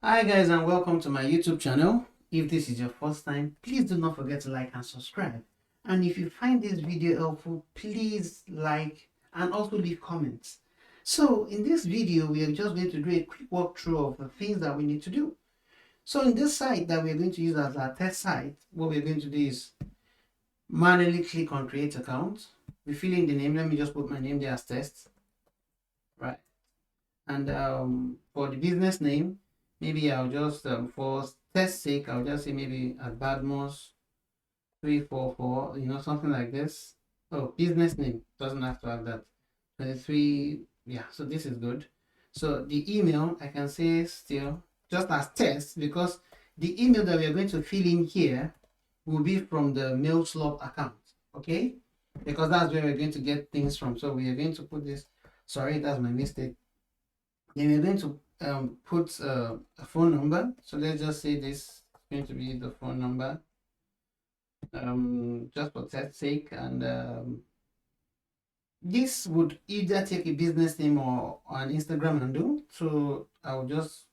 Hi guys, and welcome to my YouTube channel. If this is your first time, please do not forget to like and subscribe. And if you find this video helpful, please like and also leave comments. So in this video, we are just going to do a quick walkthrough of the things that we need to do. So in this site that we're going to use as our test site, what we're going to do is manually click on create account. We fill in the name. Let me just put my name there as test, right? And for the business name, maybe I'll just for test sake, I'll just say maybe at Badmos 344, something like this. Oh, business name doesn't have to have that. 23, yeah, so this is good. So the email I can say still just as test, because the email that we are going to fill in here will be from the MailSlop account, okay? Because that's where we're going to get things from. So we are going to put this, sorry, that's my mistake. Then we're going to put a phone number. So let's just say this is going to be the phone number, just for test sake. And this would either take a business name or an Instagram handle. So I'll just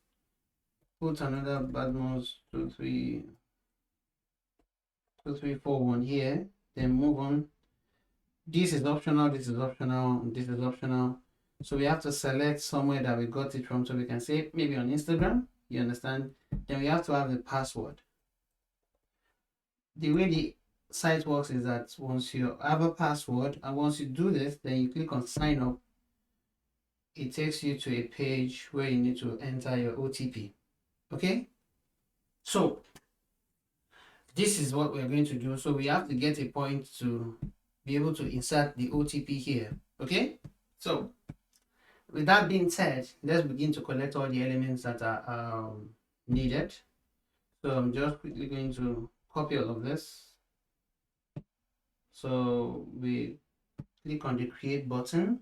put another Badmos 2341 here. Then move on. This is optional. This is optional. This is optional. So we have to select somewhere that we got it from, so we can say maybe on Instagram, you understand? Then we have to have the password. The way the site works is that once you have a password and once you do this, then you click on sign up. It takes you to a page where you need to enter your OTP. Okay? So this is what we're going to do. So we have to get a point to be able to insert the OTP here. Okay? So with that being said, let's begin to collect all the elements that are needed. So I'm just quickly going to copy all of this. So we click on the create button.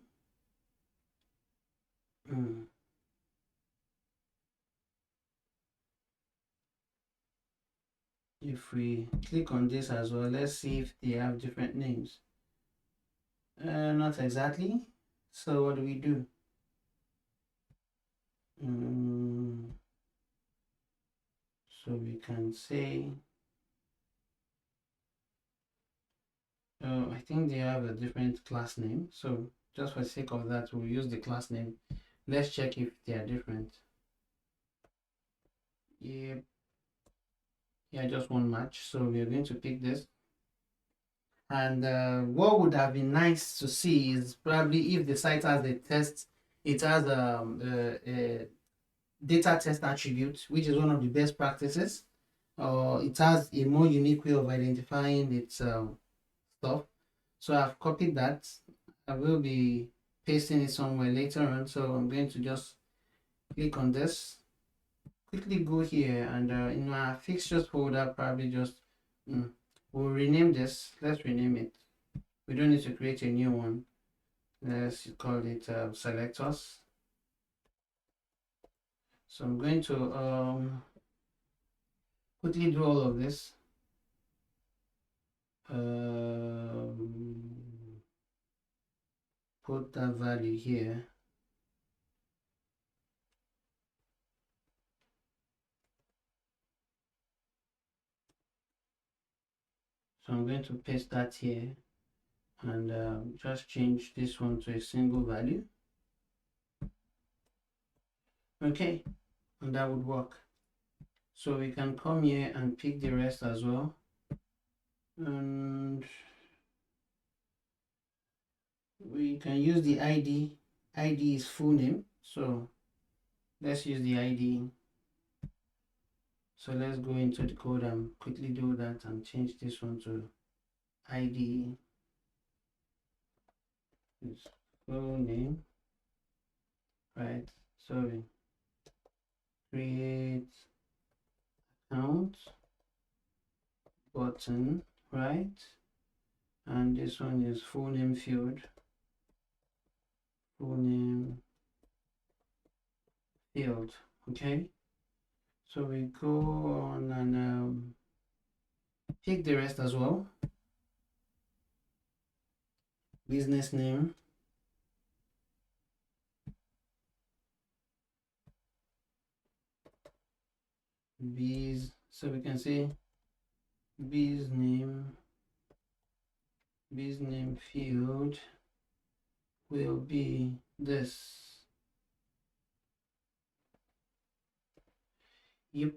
If we click on this as well, let's see if they have different names. Not exactly. So what do we do? So we can say, I think they have a different class name. So just for the sake of that, we'll use the class name. Let's check if they are different. Yeah, just one match. So we're going to pick this. And what would have been nice to see is probably if the site has a test, it has a data test attribute, which is one of the best practices, or it has a more unique way of identifying its stuff. So I've copied that. I will be pasting it somewhere later on. So I'm going to just click on this, quickly go here, and in my fixtures folder, probably just we'll rename this. Let's rename it. We don't need to create a new one. Let's call it selectors. So I'm going to quickly do all of this. Put that value here. So I'm going to paste that here and just change this one to a single value. Okay, and that would work. So we can come here and pick the rest as well. And we can use the ID. ID is full name. So let's use the ID. So let's go into the code and quickly do that and change this one to ID is full name, right? So we create account button, right? And this one is full name field, full name field. Okay, so we go on and pick the rest as well. Business name, bees. So we can say bees name field will be this. Yep,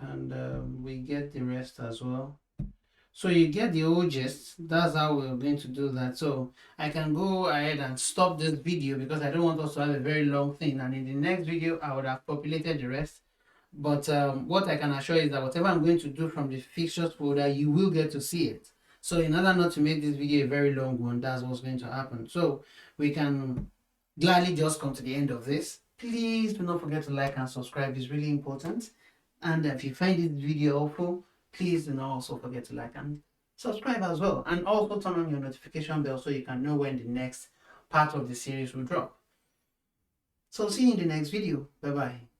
and we get the rest as well. So you get the whole gist. That's how we're going to do that. So I can go ahead and stop this video because I don't want us to have a very long thing, and in the next video I would have populated the rest. But what I can assure you is that whatever I'm going to do from the fixtures folder, you will get to see it. So in order not to make this video a very long one, that's what's going to happen. So we can gladly just come to the end of this. Please do not forget to like and subscribe. It's really important. And if you find this video helpful, please do not also forget to like and subscribe as well. And also turn on your notification bell so you can know when the next part of the series will drop. So see you in the next video. Bye bye.